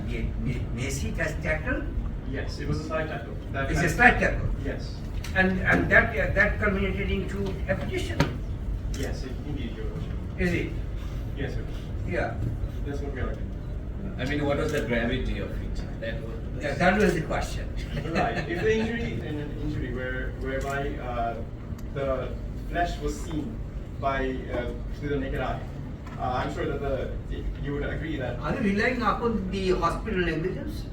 the Nessie has tackled.
Yes, it was a slight tackle.
It's a slight tackle.
Yes.
And that culminated into a petition.
Yes, indeed, Your Lordship.
Is it?
Yes, Your Lordship.
Yeah.
That's what we are doing.
I mean, what was the gravity of it?
That was the question.
Right. If the injury in an injury whereby the flesh was seen by through the naked eye, I'm sure that you would agree that.
Are you relying upon the hospital negligence?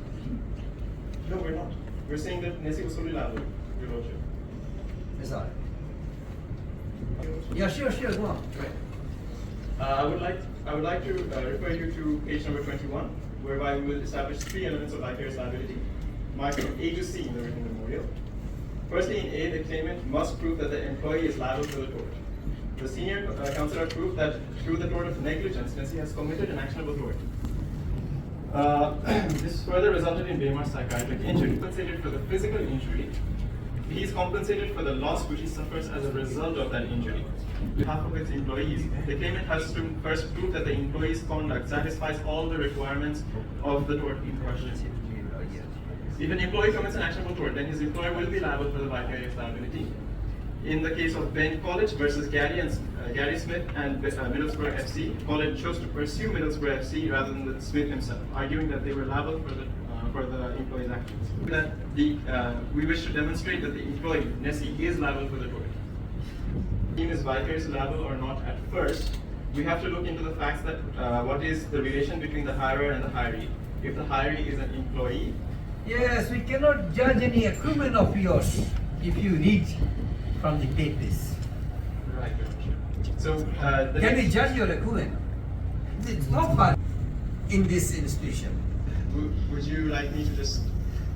No, we're not. We're saying that Nessie was fully liable, Your Lordship.
Yes, all right. Yeah, sure, go on.
I would like to refer you to page number 21, whereby we will establish 3 elements of vicarious liability, marked from A to C in the written memorial. Firstly, in A, the claimant must prove that the employee is liable for the tort. The senior counselor proved that through the tort of negligence, Nessie has committed an actionable tort. This further resulted in Baymar's psychiatric injury. Compensated for the physical injury, he is compensated for the loss which he suffers as a result of that injury. On behalf of its employees, the claimant has to first prove that the employee's conduct satisfies all the requirements of the tort in question. If an employee commits an actionable tort, then his employer will be liable for the vicarious liability. In the case of Ben College versus Gary Smith and Middlesbrough FC, College chose to pursue Middlesbrough FC rather than Smith himself, arguing that they were liable for the employee's actions. That we wish to demonstrate that the employee, Nessie, is liable for the tort. Team is vicariously liable or not at first. We have to look into the facts that what is the relation between the hirer and the hiree. If the hiree is an employee.
Yes, we cannot judge any accruement of yours if you read from the papers.
Right. So
can we judge your accruement? It's not fun in this institution.
Would you like me to just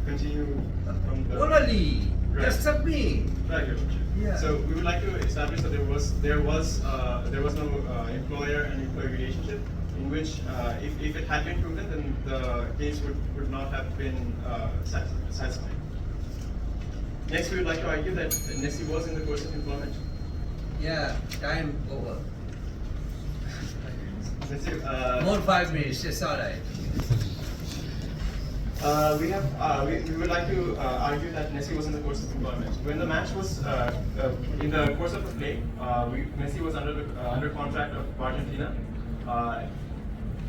continue from the
Orally,
right.
just submit.
Right, Your Lordship.
Yeah.
So we would like to establish that there was no employer and employee relationship in which if it had been proven, then the case would not have been satisfied. Next, we would like to argue that Nessie was in the course of employment.
Yeah, time over.
Nessie,
More 5 minutes, it's alright.
we would like to argue that Nessie was in the course of employment. When the match was in the course of the play, Nessie was under contract of Argentina.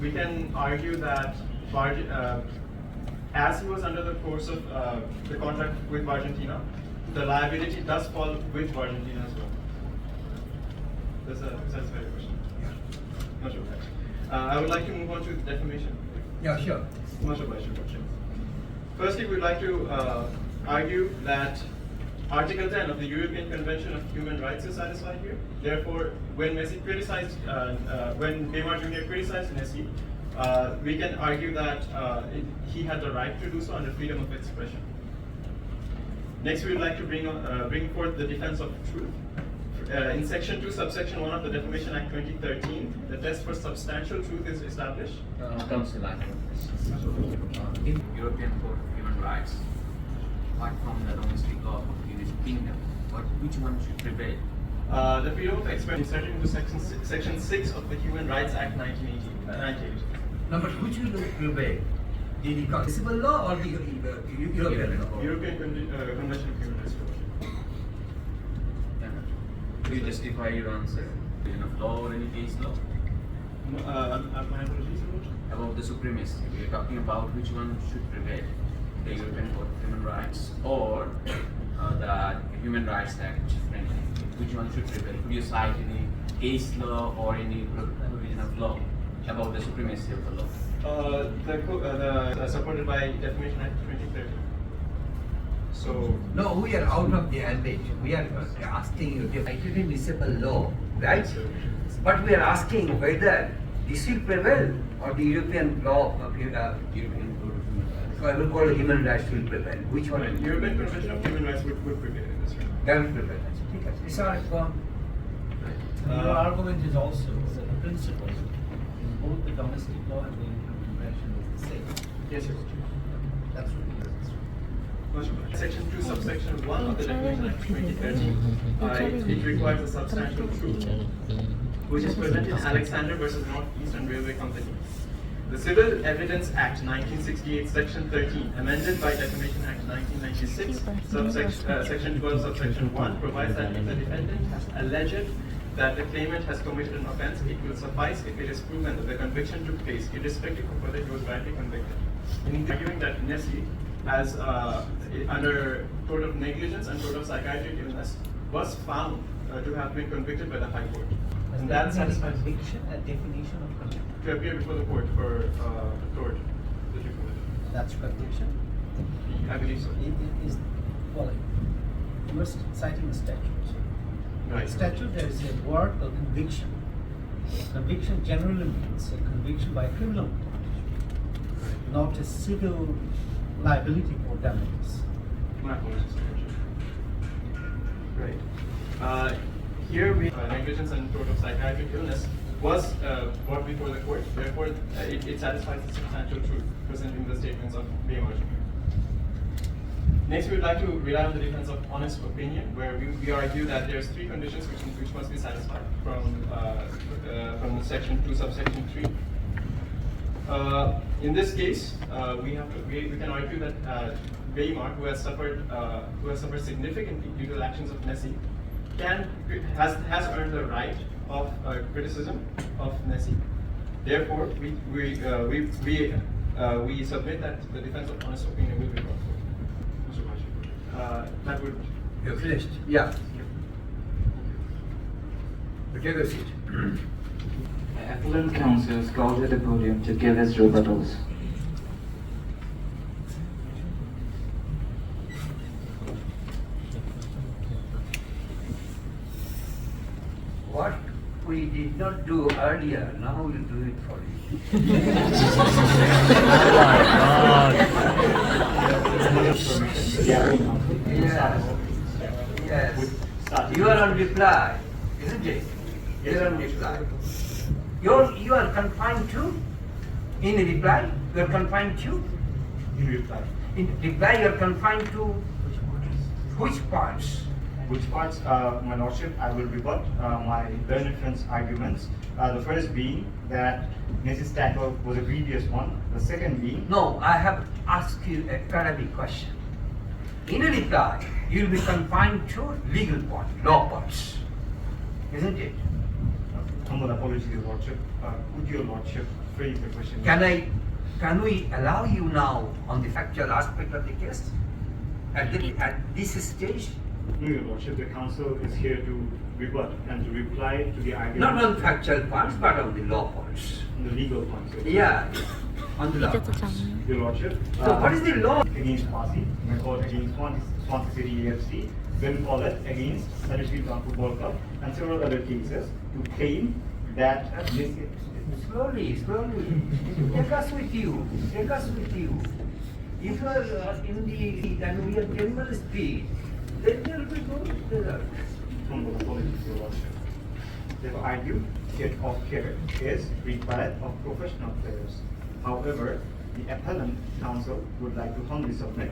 We can argue that as he was under the course of the contract with Argentina, the liability does fall with Argentina as well. That's a satisfactory question. Not sure. I would like to move on to defamation.
Yeah, sure.
Much obliged, Your Lordship. Firstly, we'd like to argue that Article 10 of the European Convention of Human Rights is satisfied here. Therefore, when Nessie criticized, when Baymar Jr. criticized Nessie, we can argue that he had the right to do so under freedom of expression. Next, we would like to bring forth the defense of truth. In Section 2, Subsection 1 of the Defamation Act 2013, the test for substantial truth is established.
Council, I have in European Court of Human Rights, apart from the domestic law of the United Kingdom, but which one should prevail?
The freedom of expression is inserted into Section 6 of the Human Rights Act 1980.
No, but which will prevail? The municipal law or the European law?
European Convention of Human Rights.
Do you justify your answer? Division of law or any case law?
My apologies, Your Lordship.
About the supremacy, we are talking about which one should prevail, the European Court of Human Rights or the Human Rights Act, which one should prevail? Could you cite any case law or any provision of law about the supremacy of the law?
Supported by Defamation Act 2013. So
No, we are out of the ambit. We are asking you the municipal law, right? But we are asking whether this will prevail or the European law of European Court of Human Rights. So I will call human rights will prevail. Which one?
European Convention of Human Rights would prevail in this round.
That will prevail. It's all right, go on.
Your argument is also that the principle in both the domestic law and the Intra convention is the same.
Yes, Your Lordship.
That's what it is.
Section 2, Subsection 1 of the Defamation Act 2013, it requires a substantial truth, which is present in Alexander versus Northeastern Railway Company. The Civil Evidence Act 1968, Section 13, amended by Defamation Act 1996, Section 12, Subsection 1, provides that if the defendant has alleged that the claimant has committed an offence, it will suffice if it is proven that the conviction took place, irrespective of whether he was rightly convicted. In arguing that Nessie, as under tort of negligence and tort of psychiatric illness, was found to have been convicted by the High Court. And that satisfies
conviction and definition of conviction.
to appear before the court for tort that you committed.
That's conviction.
I believe so.
It is, well, you were citing the statute.
Right.
Statute, there is a word called conviction. Conviction generally means a conviction by criminal court, not a civil liability for damages.
My apologies, Your Lordship. Right. Here we negligence and tort of psychiatric illness was brought before the court. Therefore, it satisfies the substantial truth present in the statements of Baymar Jr. Next, we would like to rely on the defense of honest opinion, where we argue that there's three conditions which must be satisfied from section 2, subsection 3. In this case, we can argue that Baymar, who has suffered significantly due to the actions of Nessie, has earned the right of criticism of Nessie. Therefore, we submit that the defense of honest opinion will be brought forward. That would.
You're finished? Yeah. Take a seat.
Appellant counsel is called to the podium to give his rebuttals.
What we did not do earlier, now we'll do it for you. Yes. You are on reply, isn't it? You are on reply. You are confined to? In reply, you are confined to?
In reply.
In reply, you are confined to which parts?
Which parts, my lordship, I will rebut my learned friend's arguments. The first being that Nessie's tackle was a grievous one. The second being...
No, I have asked you a academic question. In a reply, you will be confined to legal part, law parts, isn't it?
Humble apology, your lordship. Could your lordship phrase the question?
Can we allow you now on the factual aspect of the case at this stage?
No, your lordship. The counsel is here to rebut and to reply to the argument.
Not on factual parts, but on the law parts.
The legal points.
Yeah, on the law
It's
parts.
a
Your lordship.
So what is the law?
Against Pasi, my court against Swansea City AFC, then Collett against Huddersfield Town Football Club, and several other cases to claim that
Slowly. Take us with you. If you are in the and we are general speed, then there will be no result.
Humble apologies, your lordship. They have argued that of care is required of professional players. However, the appellant counsel would like to humbly submit.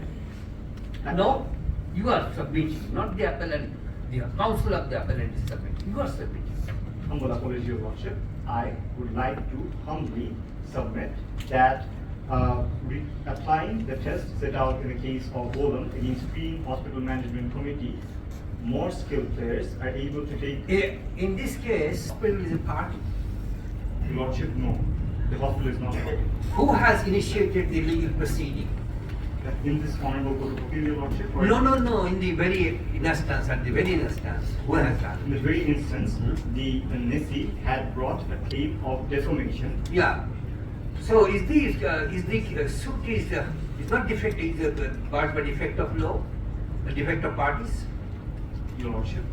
No, you are submitting, not the appellant. The counsel of the appellant is submitting. You are submitting.
Humble apology, your lordship. I would like to humbly submit that applying the test set out in the case of Bolam against Green Hospital Management Committee, more skilled players are able to take...
In this case, hospital is a party.
Your lordship, no. The hospital is not a party.
Who has initiated the legal proceeding?
In this honorable court of appeal, your lordship? Or
No, in the very instance, who has done?
In the very instance, the Nessie had brought a claim of defamation.
Yeah. So is the suit is not defect, is caused by defect of law, the defect of parties?
Your lordship,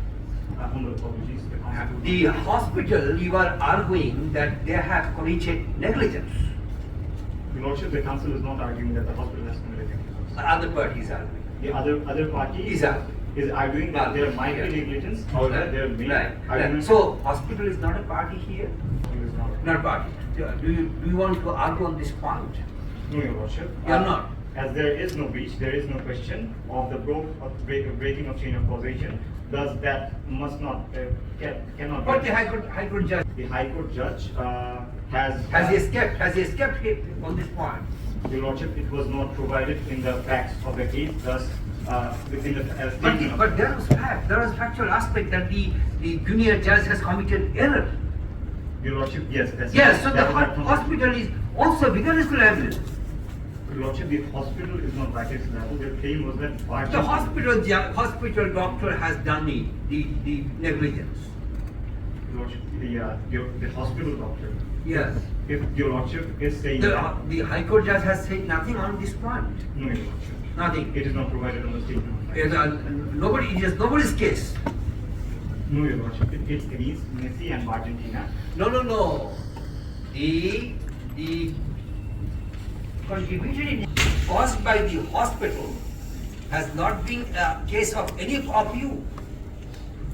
humble apologies.
The hospital, you are arguing that they have committed negligence.
Your lordship, the counsel is not arguing that the hospital has committed negligence.
The other party is arguing.
The other party
Is
arguing that there might be negligence, however, there may
Right. So hospital is not a party here.
is not.
Not a party. Do you want to argue on this point?
No, your lordship.
You are not.
As there is no breach, there is no question of the breaking of chain of causation. Thus, that must not cannot.
But the High Court judge
The High Court judge has
escaped here on this point.
Your lordship, it was not provided in the facts of the case. Thus, within the statement.
But there was factual aspect that the junior judge has committed error.
Your lordship, yes.
Yes, so the
that is not
hospital is also vigorously liable.
Your lordship, the hospital is not vicariously liable. Their claim was that
The hospital doctor has done the negligence.
Your lordship, the hospital doctor.
Yes.
If your lordship is saying that,
The High Court judge has said nothing on this point.
no, your lordship,
Nothing.
it is not provided on the statement.
It is nobody's case.
No, your lordship, it's against Messi and Argentina.
No. The contribution caused by the hospital has not been a case of any of you.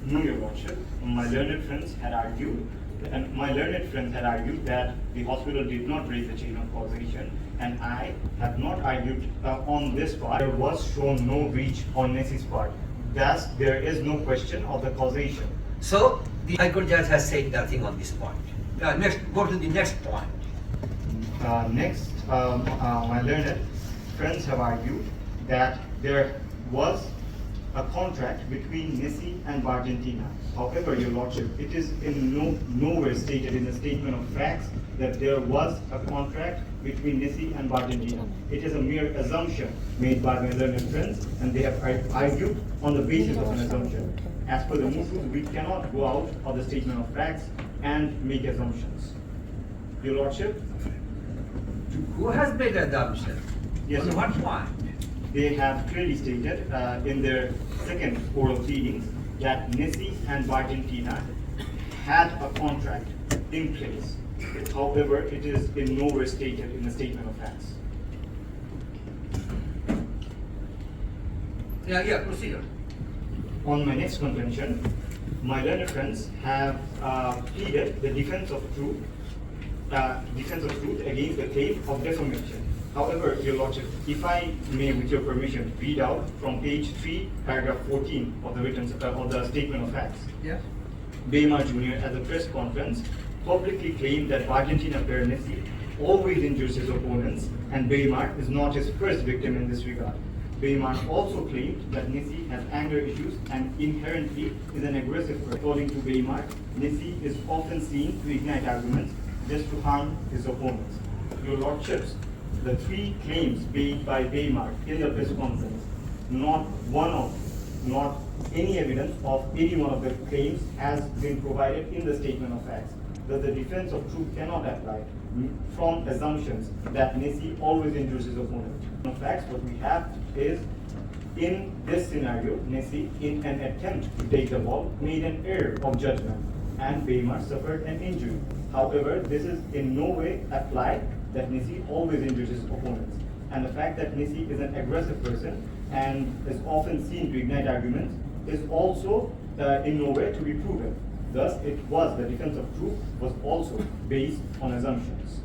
No, Your Lordship. My learned friends had argued that the hospital did not raise the chain of causation, and I have not argued on this part. There was shown no breach on Nessie's part. Thus, there is no question of the causation.
So, the High Court judge has said nothing on this point. Next, go to the next point.
Next, my learned friends have argued that there was a contract between Nessie and Argentina. However, Your Lordship, it is in nowhere stated in the statement of facts that there was a contract between Nessie and Argentina. It is a mere assumption made by my learned friends, and they have argued on the basis of an assumption. As per the moot, we cannot go out of the statement of facts and make assumptions. Your Lordship?
Who has made an assumption?
Yes,
On
sir.
what point?
They have clearly stated in their second oral pleadings that Nessie and Argentina had a contract in place. However, it is in nowhere stated in the statement of facts.
Yeah, proceed.
On my next contention, my learned friends have pleaded the defense of truth against the claim of defamation. However, Your Lordship, if I may, with your permission, read out from page 3, paragraph 14 of the statement of facts.
Yeah.
Weimar Jr. at the press conference publicly claimed that Argentina player Nessie always injures his opponents, and Weimar is not his first victim in this regard. Weimar also claimed that Nessie has anger issues and inherently is an aggressive person. According to Weimar, Nessie is often seen to ignite arguments just to harm his opponents. Your Lordships, the three claims made by Weimar in the press conference, not any evidence of any one of the claims has been provided in the statement of facts. That the defense of truth cannot apply from assumptions that Nessie always injures his opponent. In fact, what we have is, in this scenario, Nessie, in an attempt to take the ball, made an error of judgment, and Weimar suffered an injury. However, this is in no way applied that Nessie always injures his opponents. And the fact that Nessie is an aggressive person and is often seen to ignite arguments is also in no way to be proven. Thus, the defense of truth was also based on assumptions.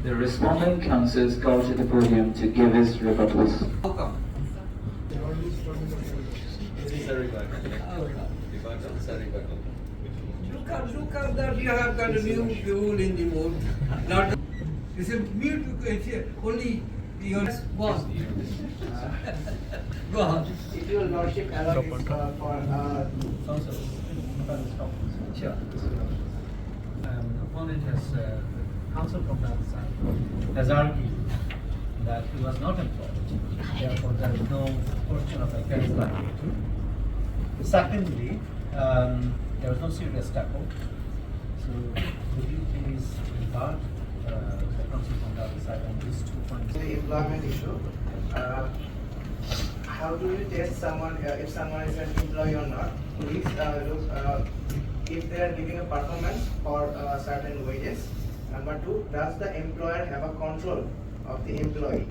The respondent counsel is called to the podium to give his rebuttals.
How come?
This is a rebuttal. Rebuttal, sir, rebuttal.
Look at that you have got a new rule in the moot. Not it's a mute only your one. Go on.
If your lordship allow this
Sure. Opponent has, counsel from the other side, has argued that he was not employed. Therefore, there is no question of offense liability. Secondly, there was no serious tackle. So, would you please rebut the counsel from the other side on these 2 points?
the employment issue. How do you test someone if someone is an employee or not? Please look if they are giving a performance for certain wages. Number 2, does the employer have a control of the employee?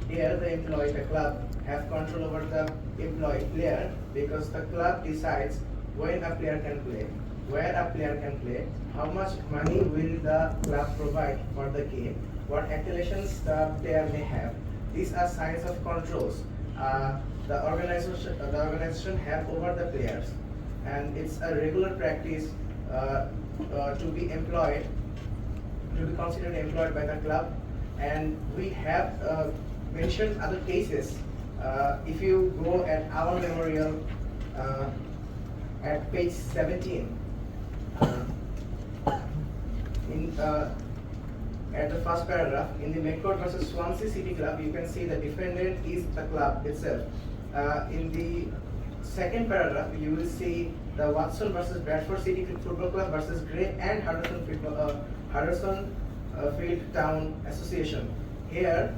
Here, the employee, the club, have control over the employee player because the club decides when a player can play, where a player can play, how much money will the club provide for the game, what accolations the player may have. These are signs of controls the organization have over the players, and it's a regular practice to be employed, to be considered employed by the club. And we have mentioned other cases. If you go at our memorial at page 17, at the first paragraph, in the Medcourt versus Swansea City Club, you can see the defendant is the club itself. In the second paragraph, you will see the Watson versus Bradford City Football Club versus Grey and Huddersfield Town Association. Here,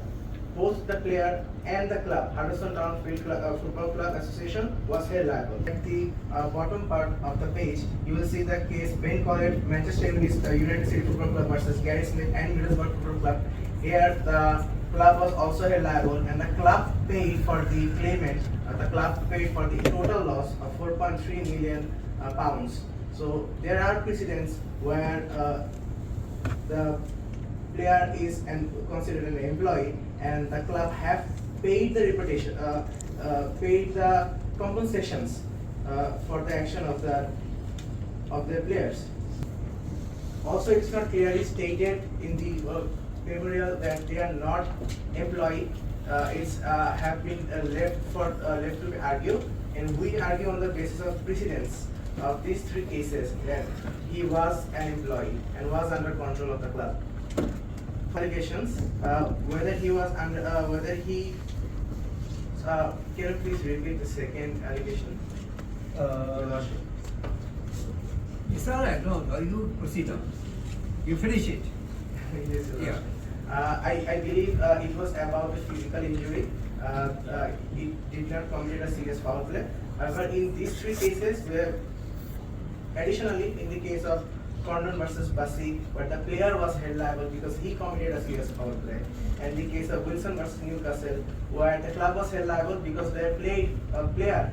both the player and the club, Huddersfield Town Football Club Association, was held liable. At the bottom part of the page, you will see the case Ben Collett, Manchester United City Football Club versus Gary Smith and Middlesbrough Football Club. Here the club was also held liable, and the club paid for the claimant. The club paid for the total loss of 4.3 million pounds. So there are precedents where the player is considered an employee, and the club have paid the paid the compensations for the action of their players. Also, it's not clearly stated in the memorial that they are not employee. It's have been left to be argued, and we argue on the basis of precedents of these three cases that he was an employee and was under control of the club. Allegations, whether he was under, can you please repeat the second allegation?
It's all right. No, you proceed on. You finish it.
Yes, Your
Yeah.
Worship. I believe it was about a physical injury. It did not commit a serious foul play. However, in these three cases, where additionally, in the case of Condon versus Bassi, where the player was held liable because he committed a serious foul play, and the case of Wilson versus Newcastle, where the club was held liable because their player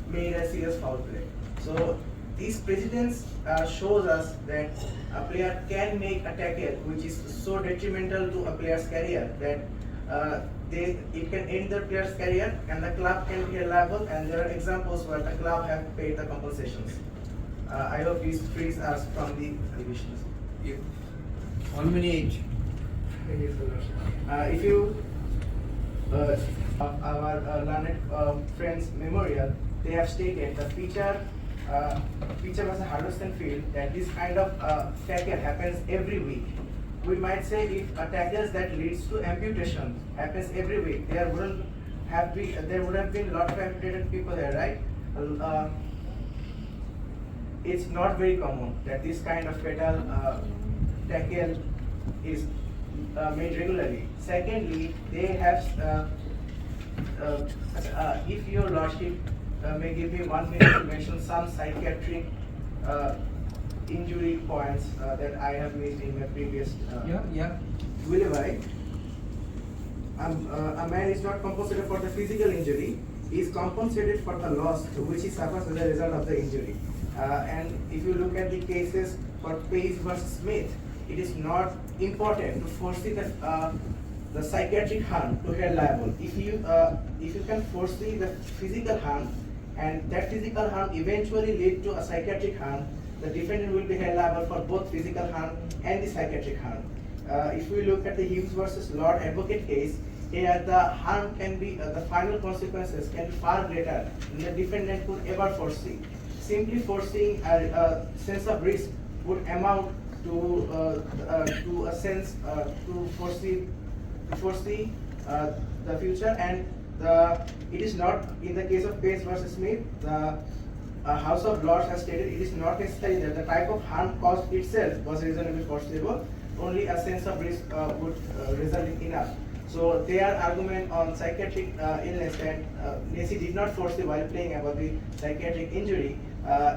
made a serious foul play. So these precedents shows us that a player can make a tackle which is so detrimental to a player's career that it can end the player's career, and the club can be liable, and there are examples where the club have paid the compensations. I hope these three are from the allegations.
Yeah. 1 minute.
If you our learned friends memorial, they have stated the feature was a Harveston field that this kind of tackle happens every week. We might say if a tackle that leads to amputation happens every week, there would have been a lot of amputated people there, right? It's not very common that this kind of fatal tackle is made regularly. Secondly, they have, if your lordship may give me 1 minute to mention some psychiatric injury points that I have made in my previous will I? A man is not compensated for the physical injury, he is compensated for the loss which he suffers as a result of the injury. And if you look at the cases for Page versus Smith, it is not important to foresee the psychiatric harm to held liable. If you can foresee the physical harm, and that physical harm eventually lead to a psychiatric harm, the defendant will be held liable for both physical harm and the psychiatric harm. If we look at the Hughes versus Lord Advocate case, here the harm can be, the final consequences can be far greater than the defendant could ever foresee. Simply foreseeing a sense of risk would amount to a sense to foresee the future, and it is not in the case of Pace versus Smith. The House of Lords has stated it is not necessary that the type of harm caused itself was reasonably foreseeable. Only a sense of risk would result in enough. So their argument on psychiatric illness that Nessie did not foresee while playing about the psychiatric injury,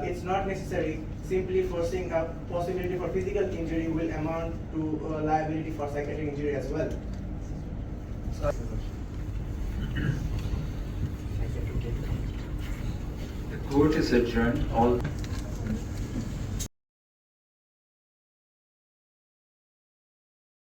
it's not necessary. Simply foreseeing a possibility for physical injury will amount to liability for psychiatric injury as well.
The court is adjourned. All